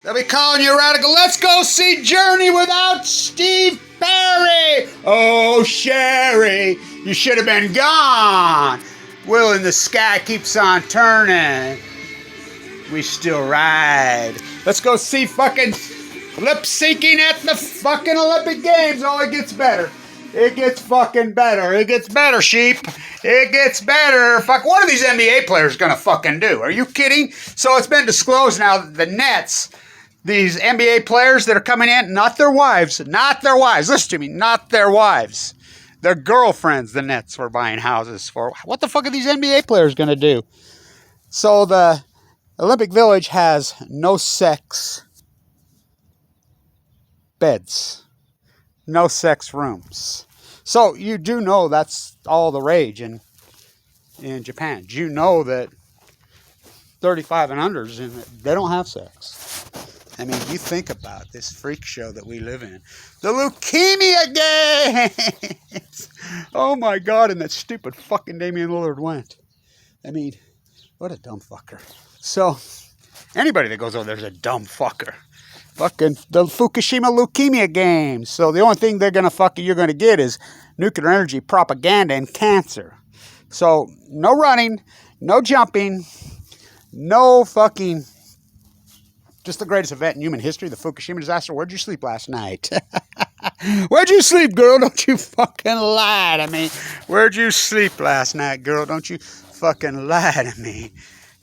They'll be calling you a radical. Let's go see Journey without Steve Perry. Oh, Sherry, you should have been gone. Wheel in the sky keeps on turning. We still ride. Let's go see fucking LipSinking at the fucking Olympic Games. Oh, it gets better. It gets fucking better. It gets better, sheep. It gets better. Fuck, what are these NBA players gonna fucking do? Are you kidding? So it's been disclosed now that the Nets, these NBA players that are coming in, not their wives, listen to me, not their wives. Their girlfriends, the Nets were buying houses for. What the fuck are these NBA players gonna do? So the Olympic Village has no sex beds. No sex rooms. So you do know that's all the rage in Japan. Do you know that 35 and unders, they don't have sex? I mean, you think about this freak show that we live in. The Leukemia games! Oh my God, and that stupid fucking Damian Lillard went. I mean, what a dumb fucker. So, anybody that goes over there is a dumb fucker. Fucking the Fukushima leukemia games. So the only thing you're gonna get is nuclear energy propaganda and cancer. So no running, no jumping, no fucking. Just the greatest event in human history, the Fukushima disaster. Where'd you sleep last night? Where'd you sleep, girl? Don't you fucking lie to me. Where'd you sleep last night, girl? Don't you fucking lie to me.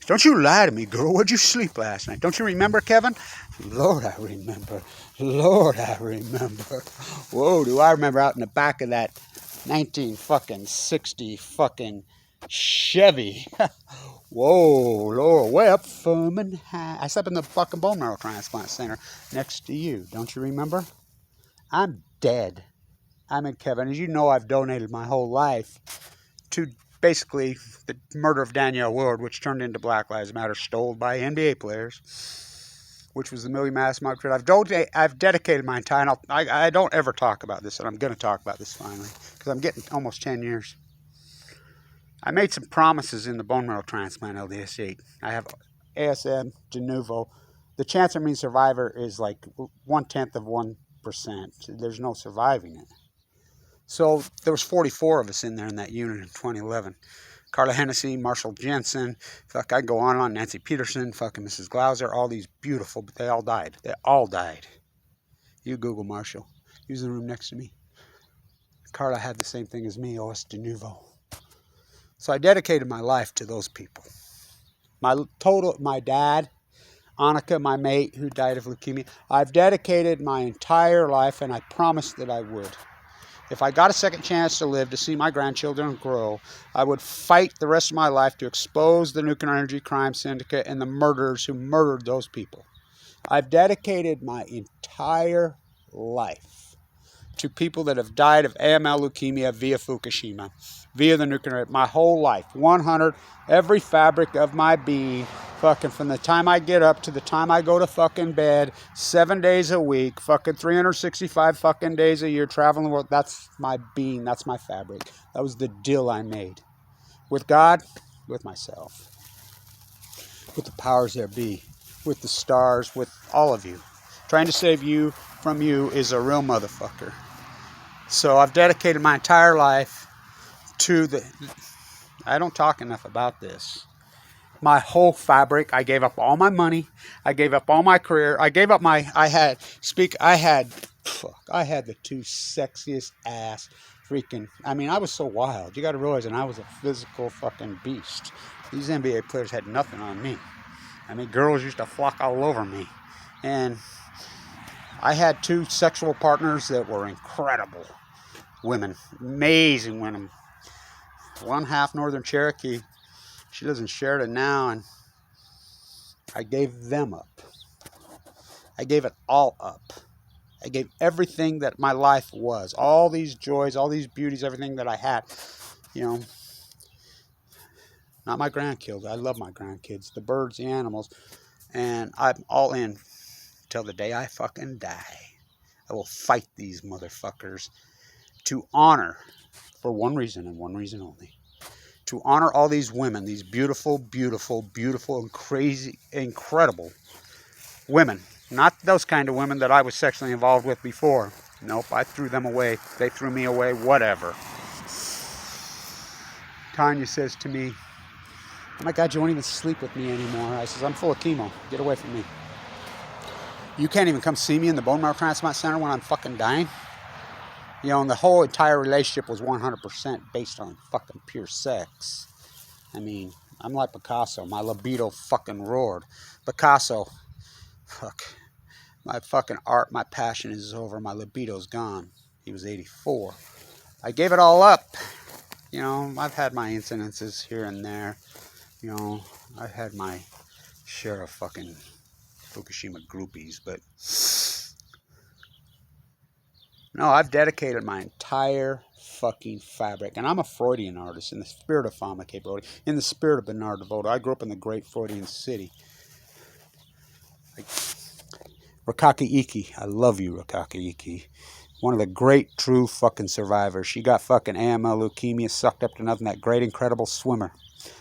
Don't you lie to me, girl. Where'd you sleep last night? Don't you remember, Kevin? Lord, I remember. Lord, I remember. Whoa, do I remember out in the back of that 1960 fucking Chevy. Whoa, Lord, way up from and high. I slept in the fucking bone marrow transplant center next to you. Don't you remember? I'm dead. I'm in Kevin. As you know, I've donated my whole life to basically the murder of Danielle Willard, which turned into Black Lives Matter, stole by NBA players, which was the Millie Mass Market. I've dedicated my entire. I don't ever talk about this, and I'm going to talk about this finally because I'm getting almost 10 years. I made some promises in the bone marrow transplant LDS8. I have ASM de novo. The chance of me survivor is like 1/10 of 1%. There's no surviving it. So there was 44 of us in there in that unit in 2011. Carla Hennessy, Marshall Jensen, fuck, I go on, Nancy Peterson, fucking Mrs. Glauser, all these beautiful, but they all died. They all died. You Google Marshall. He was in the room next to me. Carla had the same thing as me, OS de novo. So I dedicated my life to those people. My dad, Annika, my mate who died of leukemia, I've dedicated my entire life, and I promised that I would. If I got a second chance to live to see my grandchildren grow, I would fight the rest of my life to expose the nuclear energy crime syndicate and the murderers who murdered those people. I've dedicated my entire life to people that have died of AML leukemia via Fukushima, via the nuclear, my whole life, 100, every fabric of my being, fucking from the time I get up to the time I go to fucking bed, 7 days a week, fucking 365 fucking days a year, traveling the world. That's my being, that's my fabric. That was the deal I made. With God, with myself, with the powers there be, with the stars, with all of you. Trying to save you from you is a real motherfucker. So I've dedicated my entire life to I don't talk enough about this. My whole fabric. I gave up all my money. I gave up all my career. I gave up I had the two sexiest ass freaking, I was so wild. You got to realize, and I was a physical fucking beast. These NBA players had nothing on me. Girls used to flock all over me. And I had two sexual partners that were incredible women, amazing women. One half Northern Cherokee. She lives in Sheridan now, and I gave them up. I gave it all up. I gave everything that my life was, all these joys, all these beauties, everything that I had. Not my grandkids. I love my grandkids, the birds, the animals, and I'm all in till the day I fucking die. I will fight these motherfuckers to honor, for one reason and one reason only, to honor all these women, these beautiful, beautiful, beautiful, and crazy, incredible women Not those kind of women that I was sexually involved with before. Nope, I threw them away. They threw me away, whatever. Tanya says to me, oh my God, you won't even sleep with me anymore. I says, I'm full of chemo. Get away from me. You can't even come see me in the bone marrow transplant center when I'm fucking dying? You know, and the whole entire relationship was 100% based on fucking pure sex. I mean, I'm like Picasso. My libido fucking roared. Picasso, fuck. My fucking art, my passion is over. My libido's gone. He was 84. I gave it all up. You know, I've had my incidences here and there. You know, I've had my share of fucking Fukushima groupies, but no, I've dedicated my entire fucking fabric, and I'm a Freudian artist in the spirit of Famke Brody, in the spirit of Bernard DeVoto. I grew up in the great Freudian city. Like, Rakaki Iki, I love you, Rakaki Iki. One of the great true fucking survivors. She got fucking AML leukemia, sucked up to nothing, that great incredible swimmer.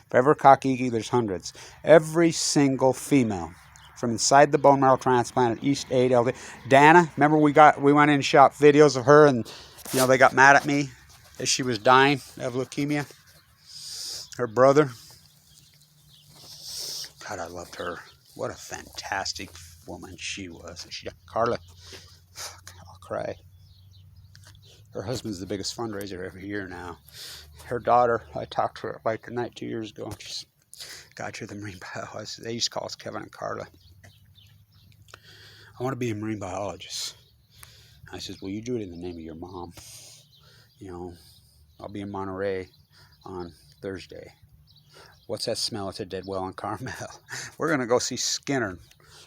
For every Rakaki Iki, there's hundreds. Every single female from inside the bone marrow transplant at East 8 LD. Dana, remember we went in and shot videos of her, and you know they got mad at me as she was dying of leukemia. Her brother. God, I loved her. What a fantastic woman she was. And she got Carla. Fuck, I'll cry. Her husband's the biggest fundraiser every year now. Her daughter, I talked to her like the night 2 years ago. She's got her the marine biologist. They used to call us Kevin and Carla. I want to be a marine biologist. I says, well, you do it in the name of your mom. You know, I'll be in Monterey on Thursday. What's that smell? It's a dead well in Carmel. We're going to go see Skinner.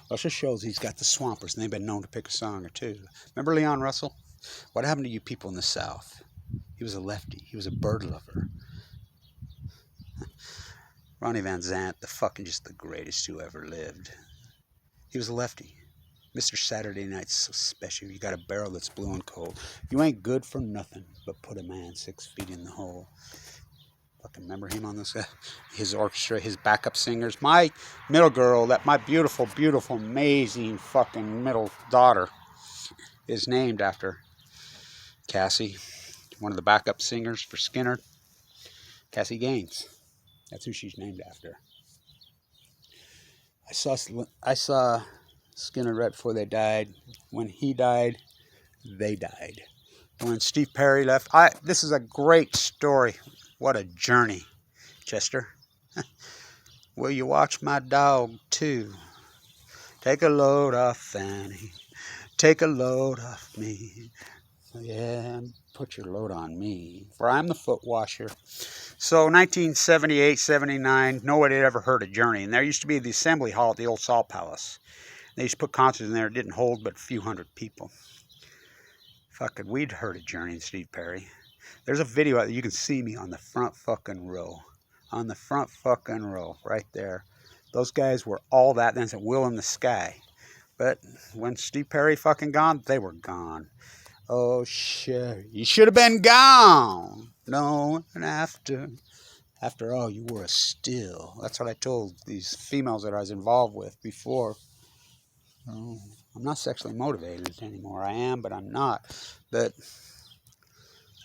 Well, just shows he's got the Swampers, and they've been known to pick a song or two. Remember Leon Russell? What happened to you people in the South? He was a lefty. He was a bird lover. Ronnie Van Zant, the fucking just the greatest who ever lived. He was a lefty. Mr. Saturday Night's so special. You got a barrel that's blue and cold. You ain't good for nothing but put a man 6 feet in the hole. Fucking remember him on this? His orchestra, his backup singers. My middle girl, my beautiful, beautiful, amazing fucking middle daughter is named after Cassie, one of the backup singers for Skinner. Cassie Gaines. That's who she's named after. I saw Skinner right before they died. When he died, they died. When Steve Perry left, this is a great story. What a journey, Chester. Will you watch my dog too? Take a load off Fanny. Take a load off me. Yeah, put your load on me, for I'm the foot washer. So 1978, 79, nobody had ever heard of Journey. And there used to be the assembly hall at the old Salt Palace. They used to put concerts in there. It didn't hold but a few hundred people. Fucking, we'd heard of Journey and Steve Perry. There's a video that you can see me on the front fucking row. On the front fucking row, right there. Those guys were all that. Then it's a Will in the Sky. But when Steve Perry fucking gone, they were gone. Oh, shit. You should have been gone. No, and after all, you were a still. That's what I told these females that I was involved with before. Oh, I'm not sexually motivated anymore. I am, but I'm not. But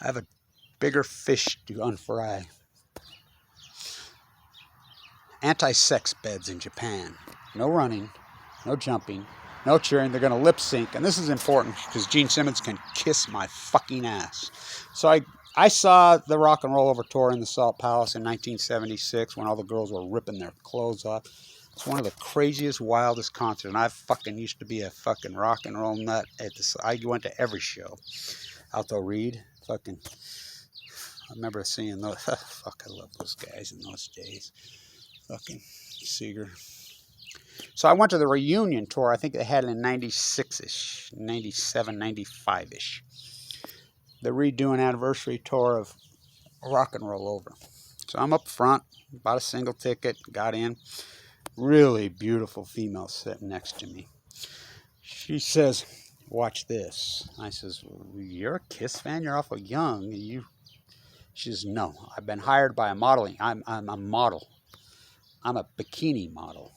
I have a bigger fish to unfry. Anti-sex beds in Japan. No running, no jumping, no cheering. They're going to lip sync. And this is important because Gene Simmons can kiss my fucking ass. So I saw the Rock and Roll Over tour in the Salt Palace in 1976 when all the girls were ripping their clothes off. It's one of the craziest, wildest concerts. And I fucking used to be a fucking rock and roll nut. I went to every show. Alto Reed, fucking, I remember seeing those. Fuck, I love those guys in those days. Fucking Seeger. So I went to the reunion tour. I think they had it in 96-ish, 97, 95-ish. The redo an anniversary tour of Rock and Roll Over. So I'm up front, bought a single ticket, got in. Really beautiful female sitting next to me. She says, watch this. I says, well, you're a Kiss fan? You're awful young. She says, no, I've been hired by a modeling. I'm a model. I'm a bikini model.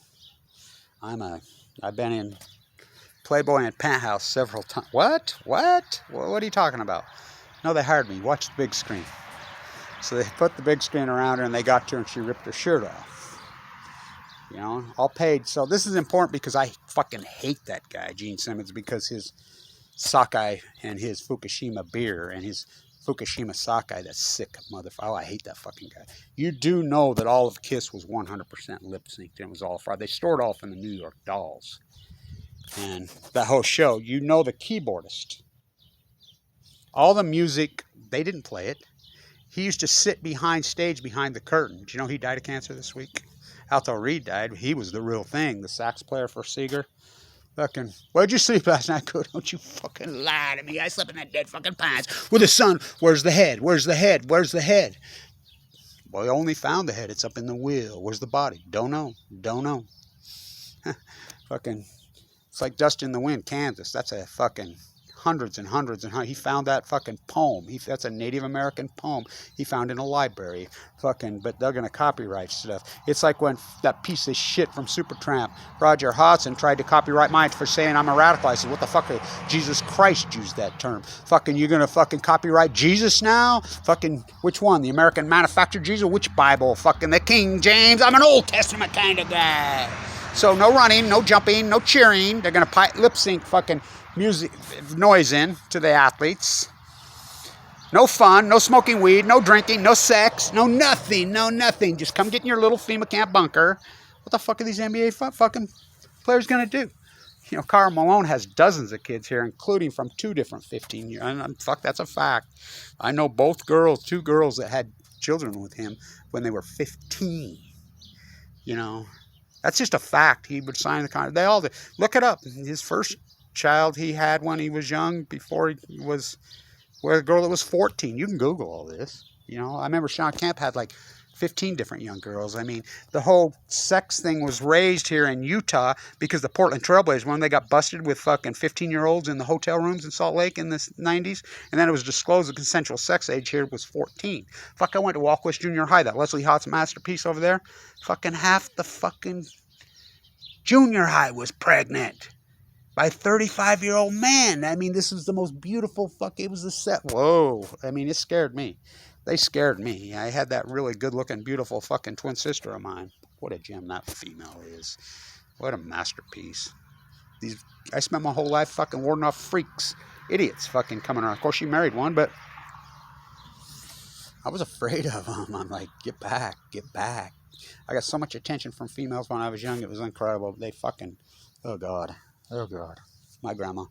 I've been in Playboy and Penthouse several times. What? What? What are you talking about? No, they hired me. Watch the big screen. So they put the big screen around her and they got to her and she ripped her shirt off. You know, all paid. So this is important because I fucking hate that guy, Gene Simmons, because his sockeye and his Fukushima beer and his Fukushima sockeye, that sick motherfucker. Oh, I hate that fucking guy. You do know that all of Kiss was 100% lip-synced and it was all fraud. They stored off in the New York Dolls. And that whole show, you know the keyboardist. All the music, they didn't play it. He used to sit behind stage, behind the curtain. Do you know he died of cancer this week? Alto Reed died. He was the real thing. The sax player for Seeger. Fucking, where'd you sleep last night? Don't you fucking lie to me. I slept in that dead fucking pines with the sun. Where's the head? Where's the head? Where's the head? Well, we only found the head. It's up in the wheel. Where's the body? Don't know. Don't know. Fucking, it's like Dust in the Wind, Kansas. That's a fucking hundreds and hundreds and hundreds. He found that fucking poem. That's a Native American poem he found in a library. Fucking, but they're gonna copyright stuff. It's like when that piece of shit from Supertramp, Roger Hodgson, tried to copyright mine for saying I'm a radical. I said, what the fuck? Jesus Christ used that term. Fucking, you're gonna fucking copyright Jesus now? Fucking, which one? The American manufactured Jesus? Which Bible? Fucking the King James? I'm an Old Testament kind of guy. So no running, no jumping, no cheering. They're gonna lip sync fucking music noise in to the athletes. No fun, no smoking weed, no drinking, no sex, no nothing, no nothing. Just come get in your little FEMA camp bunker. What the fuck are these NBA fucking players gonna do? You know, Karl Malone has dozens of kids here, including from 2 different 15-year. And fuck, that's a fact. I know both girls, 2 girls that had children with him when they were 15. You know, that's just a fact. He would sign the contract. They all did. Look it up. His first child he had when he was young, before he was with a girl that was 14. You can Google all this. You know, I remember Sean Kemp had like 15 different young girls. I mean, the whole sex thing was raised here in Utah because the Portland Trailblazers, when they got busted with fucking 15-year-olds in the hotel rooms in Salt Lake in the 90s, and then it was disclosed the consensual sex age here was 14. Fuck, I went to Walkwest Junior High, that Leslie Hott's masterpiece over there. Fucking half the fucking junior high was pregnant by a 35-year-old man. I mean, this was the most beautiful it was the set. Whoa. I mean, it scared me. They scared me. I had that really good-looking, beautiful fucking twin sister of mine. What a gem that female is. What a masterpiece. I spent my whole life fucking warding off freaks, idiots fucking coming around. Of course, she married one, but I was afraid of them. I'm like, get back, get back. I got so much attention from females when I was young. It was incredible. They fucking, oh God. Oh, God. My grandma.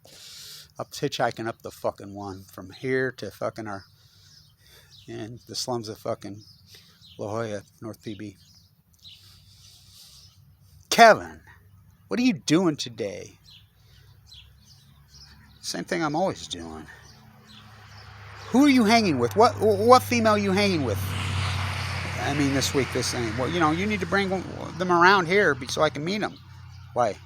Up hitchhiking up the fucking one from here to fucking in the slums of fucking La Jolla, North PB. Kevin, what are you doing today? Same thing I'm always doing. Who are you hanging with? What female are you hanging with? I mean, this week, this thing. Well, you know, you need to bring them around here so I can meet them. Why?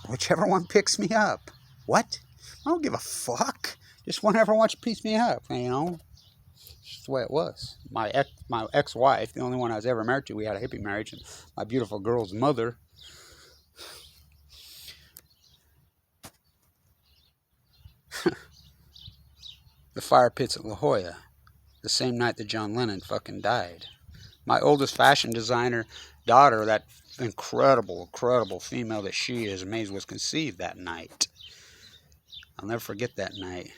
Whichever one picks me up. What? I don't give a fuck. Just whenever one picks me up, you know. It's the way it was. My ex-wife, the only one I was ever married to, we had a hippie marriage, and my beautiful girl's mother. The fire pits at La Jolla, the same night that John Lennon fucking died. My oldest fashion designer daughter, that incredible female that she is, Maze, was conceived that night. I'll never forget that night.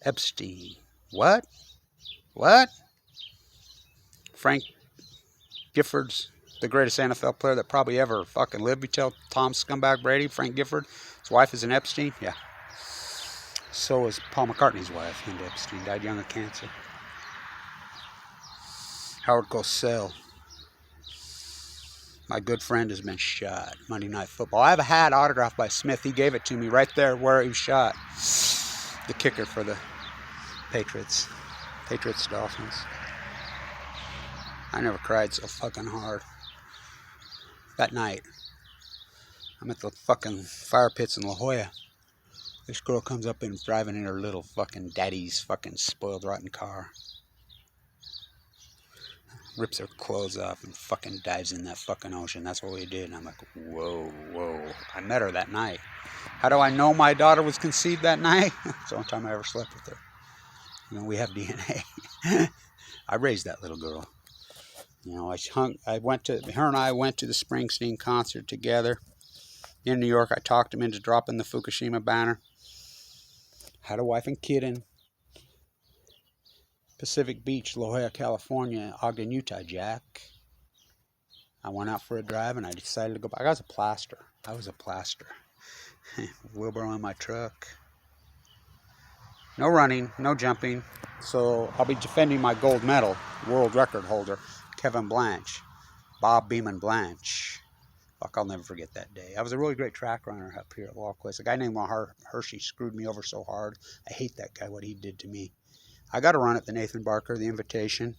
Epstein. What? Frank Gifford's the greatest NFL player that probably ever fucking lived. We tell Tom Scumbag Brady, Frank Gifford, his wife is an Epstein. Yeah. So is Paul McCartney's wife, Linda Epstein, died young of cancer. Howard Cosell, my good friend, has been shot. Monday Night Football. I have a hat autographed by Smith. He gave it to me right there where he was shot. The kicker for the Patriots. Dolphins. I never cried so fucking hard. That night, I'm at the fucking fire pits in La Jolla. This girl comes up and driving in her little fucking daddy's fucking spoiled rotten car. rips her clothes off and fucking dives in that fucking ocean. That's what we did. And I'm like, whoa, whoa. I met her that night. How do I know my daughter was conceived that night? It's the only time I ever slept with her. You know, we have DNA. I raised that little girl. You know, her and I went to the Springsteen concert together in New York. I talked him into dropping the Fukushima banner. Had a wife and kid in Pacific Beach, La Jolla, California, Ogden, Utah, Jack. I went out for a drive and I decided to go back. I was a plaster. Wheelbarrow in my truck. No running, no jumping. So I'll be defending my gold medal, world record holder, Kevin Blanche, Bob Beeman Blanche. Fuck, I'll never forget that day. I was a really great track runner up here at Walquist. A guy named Hershey screwed me over so hard. I hate that guy, what he did to me. I got to run at the Nathan Barker, the invitation.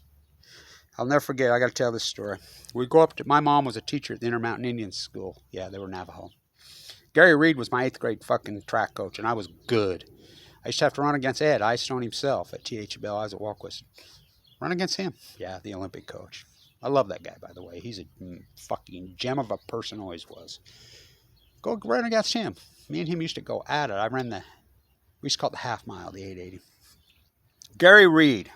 I'll never forget, I got to tell this story. We go up to, my mom was a teacher at the Intermountain Indian School. Yeah, they were Navajo. Gary Reed was my 8th grade fucking track coach, and I was good. I used to have to run against Ed Eyestone himself at TH Bell. I was at Walquist. Run against him. Yeah, the Olympic coach. I love that guy, by the way. He's a fucking gem of a person, always was. Go run against him. Me and him used to go at it. We used to call it the half mile, the 880. Gary Reed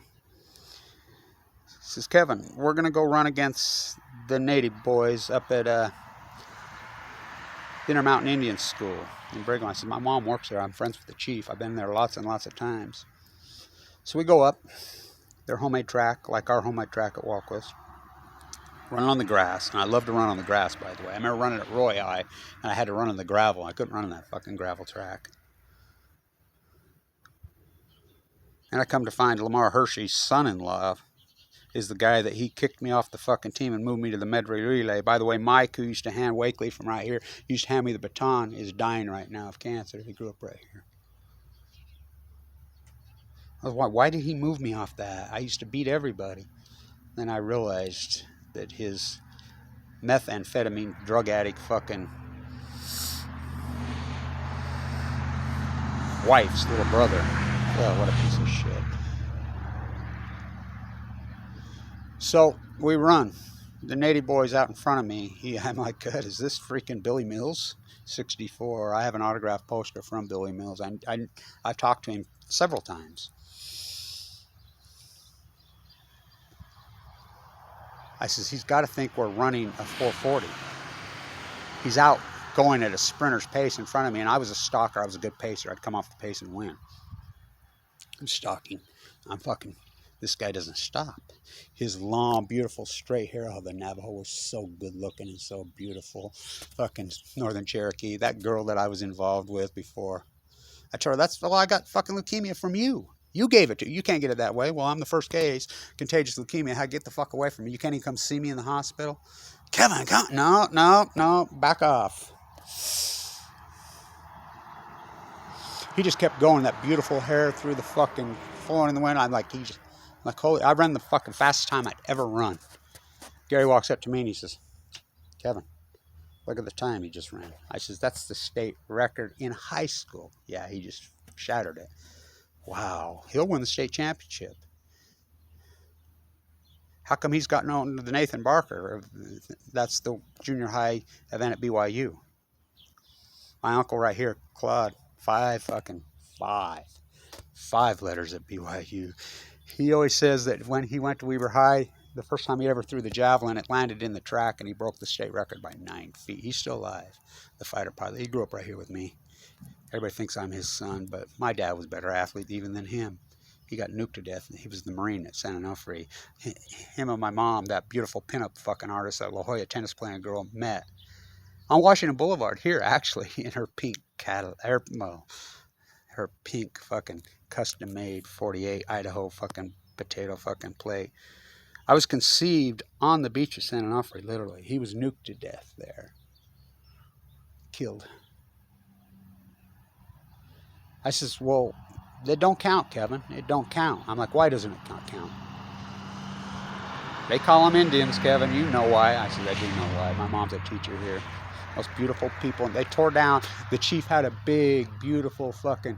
says, Kevin, we're going to go run against the native boys up at Intermountain Indian School in Brigham. I said, my mom works there. I'm friends with the chief. I've been there lots and lots of times. So we go up. Their homemade track, like our homemade track at Walquist. Run on the grass. And I love to run on the grass, by the way. I remember running at Royale, and I had to run on the gravel. I couldn't run on that fucking gravel track. And I come to find Lamar Hershey's son-in-law is the guy that he kicked me off the fucking team and moved me to the medley relay. By the way, Mike, who used to hand Wakely from right here, used to hand me the baton, is dying right now of cancer. He grew up right here. I was like, why did he move me off that? I used to beat everybody. Then I realized that his methamphetamine drug addict fucking wife's little brother. Well, what a piece of shit. So we run. The native boy's out in front of me. I'm like, God, is this freaking Billy Mills? 64. I have an autographed poster from Billy Mills. I've talked to him several times. I says, he's got to think we're running a 440. He's out going at a sprinter's pace in front of me, and I was a stalker. I was a good pacer. I'd come off the pace and win. I'm stalking. This guy doesn't stop. His long, beautiful, straight hair. Oh, the Navajo was so good looking and so beautiful. Fucking Northern Cherokee. That girl that I was involved with before. I told her, I got fucking leukemia from you. You gave it to you. You can't get it that way. Well, I'm the first case. Contagious leukemia. How get the fuck away from me? You can't even come see me in the hospital. Kevin, come. No. Back off. He just kept going. That beautiful hair through the fucking flowing in the wind. I'm like, holy, I ran the fucking fastest time I'd ever run. Gary walks up to me and he says, Kevin, look at the time he just ran. I says, that's the state record in high school. Yeah, he just shattered it. Wow, he'll win the state championship. How come he's gotten on to the Nathan Barker? That's the junior high event at BYU. My uncle right here, Claude, 5 letters at BYU. He always says that when he went to Weber High, the first time he ever threw the javelin, it landed in the track and he broke the state record by 9 feet. He's still alive, the fighter pilot. He grew up right here with me. Everybody thinks I'm his son, but my dad was a better athlete even than him. He got nuked to death. He was the Marine at San Onofre. Him and my mom, that beautiful pinup fucking artist, that La Jolla tennis playing girl, met on Washington Boulevard here, actually, in her pink her pink fucking custom-made 48 Idaho fucking potato fucking plate. I was conceived on the beach of San Onofre, literally. He was nuked to death there. Killed. I says, well, they don't count, Kevin. It don't count. I'm like, why doesn't it not count? They call them Indians, Kevin. You know why. I said, I do know why. My mom's a teacher here. Most beautiful people. They tore down. The chief had a big, beautiful fucking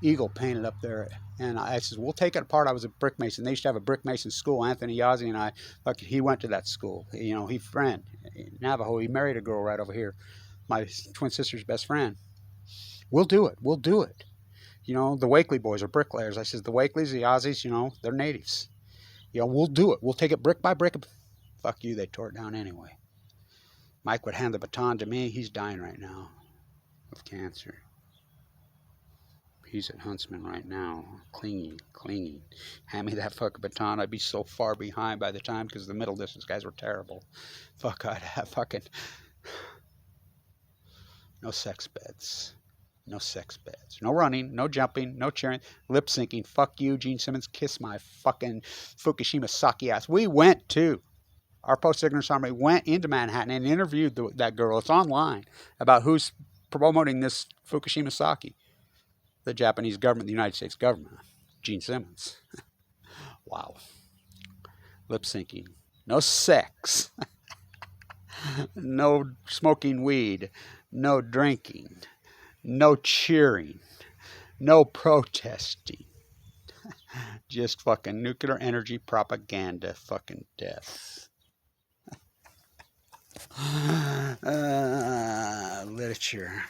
eagle painted up there And I says, we'll take it apart. I was a brick mason. They used to have a brick mason school. Anthony Yazzie and I, he went to that school. You know, he friend Navajo. He married a girl right over here, my twin sister's best friend. We'll do it. We'll do it. You know, the Wakely boys are bricklayers. I says, the Wakeleys, the Aussies, you know, they're natives. You know, we'll do it. We'll take it brick by brick. Fuck you, they tore it down anyway. Mike would hand the baton to me. He's dying right now of cancer. He's at Huntsman right now, clinging. Hand me that fucking baton. I'd be so far behind by the time, because the middle distance guys were terrible. Fuck, I'd have fucking... No sex beds. No sex beds. No running, no jumping, no cheering, lip syncing. Fuck you, Gene Simmons. Kiss my fucking Fukushima sake ass. We went to... Our post-ignorance army went into Manhattan and interviewed that girl. It's online about who's promoting this Fukushima sake. The Japanese government, the United States government. Gene Simmons. Wow. Lip syncing. No sex. No smoking weed. No drinking. No cheering. No protesting. Just fucking nuclear energy propaganda fucking death. Literature.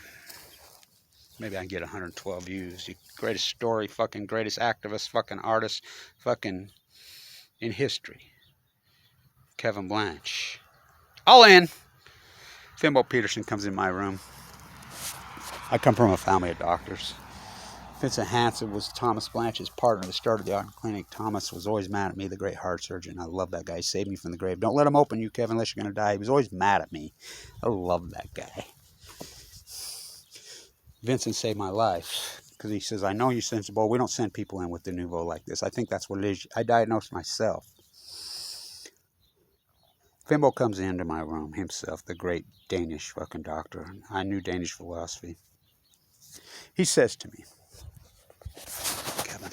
Maybe I can get 112 views. Greatest story, fucking greatest activist, fucking artist, fucking in history. Kevin Blanche. All in. Fimbo Peterson comes in my room. I come from a family of doctors. Vincent Hansen was Thomas Blanche's partner that started the art clinic. Thomas was always mad at me, the great heart surgeon. I love that guy. He saved me from the grave. Don't let him open you, Kevin, unless you're going to die. He was always mad at me. I love that guy. Vincent saved my life because he says, I know you're sensible. We don't send people in with de nouveau like this. I think that's what it is. I diagnosed myself. Fimbo comes into my room himself, the great Danish fucking doctor. I knew Danish philosophy. He says to me, Kevin,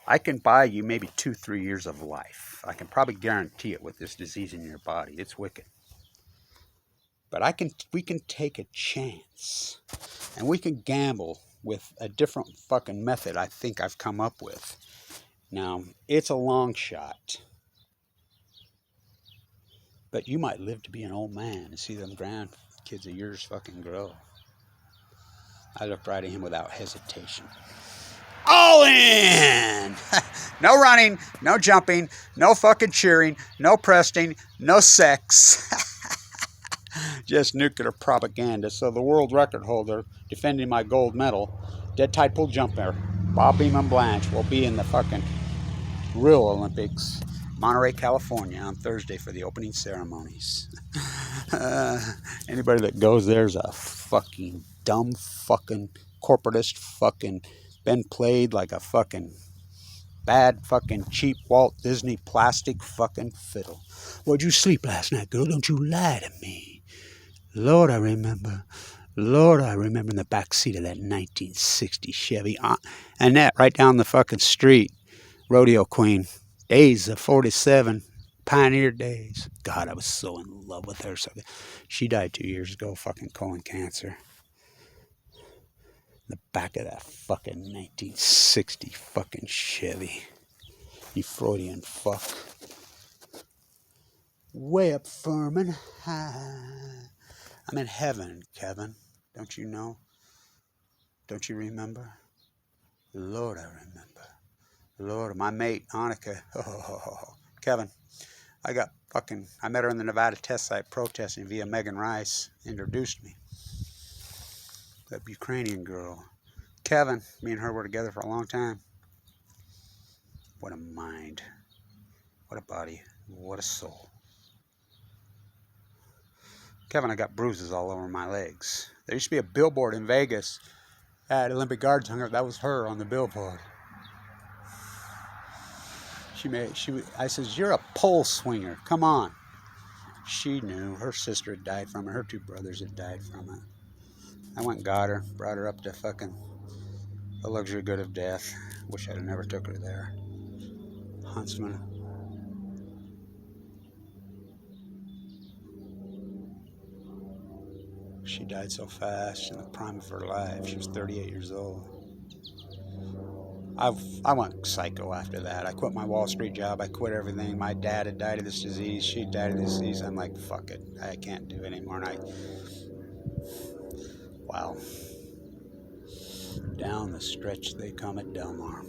I can buy you maybe 2-3 years of life. I can probably guarantee it with this disease in your body. It's wicked. But we can take a chance, and we can gamble with a different fucking method I think I've come up with. Now, it's a long shot, but you might live to be an old man and see them grandkids of yours fucking grow. I looked right at him without hesitation. All in! No running, no jumping, no fucking cheering, no pressing, no sex. Just nuclear propaganda. So the world record holder defending my gold medal, dead tide pool jumper, Bob Beamon Blanche, will be in the fucking real Olympics, Monterey, California, on Thursday for the opening ceremonies. Anybody that goes there's a fucking dumb fucking corporatist fucking been played like a fucking bad fucking cheap Walt Disney plastic fucking fiddle. Where'd you sleep last night, girl? Don't you lie to me. Lord, I remember in the back seat of that 1960 Chevy. Annette, right down the fucking street. Rodeo Queen. Days of 47. Pioneer days. God, I was so in love with her. She died 2 years ago, fucking colon cancer. The back of that fucking 1960 fucking Chevy. You Freudian fuck. Way up firm and high. I'm in heaven, Kevin. Don't you know? Don't you remember? Lord, I remember. Lord, my mate, Annika. Oh, Kevin, I met her in the Nevada test site protesting via Megan Rice. Introduced me. That Ukrainian girl. Kevin, me and her were together for a long time. What a mind. What a body. What a soul. Kevin, I got bruises all over my legs. There used to be a billboard in Vegas at Olympic Gardens. That was her on the billboard. I says, you're a pole swinger. Come on. She knew. Her sister had died from it. Her 2 brothers had died from it. I went and got her. Brought her up to fucking the luxury good of death. Wish I'd have never took her there. Huntsman. She died so fast in the prime of her life. She was 38 years old. I went psycho after that. I quit my Wall Street job. I quit everything. My dad had died of this disease. She died of this disease. I'm like, fuck it. I can't do it anymore. And wow. Down the stretch they come at Delmar.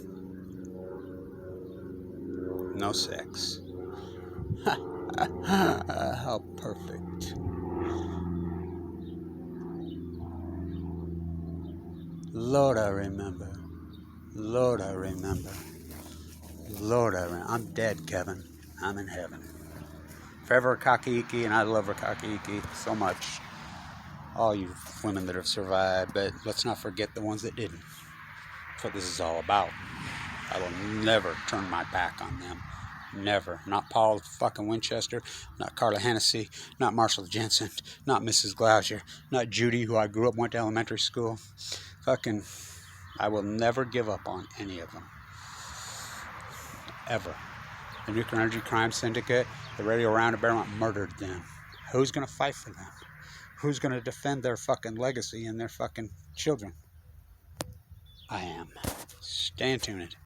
No sex. How perfect. Lord, I remember. Lord, I remember. Lord, I remember. I'm dead, Kevin. I'm in heaven. Forever Rakaiki, and I love Rakaiki so much. All you women that have survived, but let's not forget the ones that didn't. That's what this is all about. I will never turn my back on them. Never. Not Paul fucking Winchester, not Carla Hennessy, not Marshall Jensen, not Mrs. Glauser, not Judy, who I grew up, went to elementary school. Fucking, I will never give up on any of them. Ever. The Nuclear Energy Crime Syndicate, the Radio Roundabout murdered them. Who's going to fight for them? Who's going to defend their fucking legacy and their fucking children? I am. Stay tuned.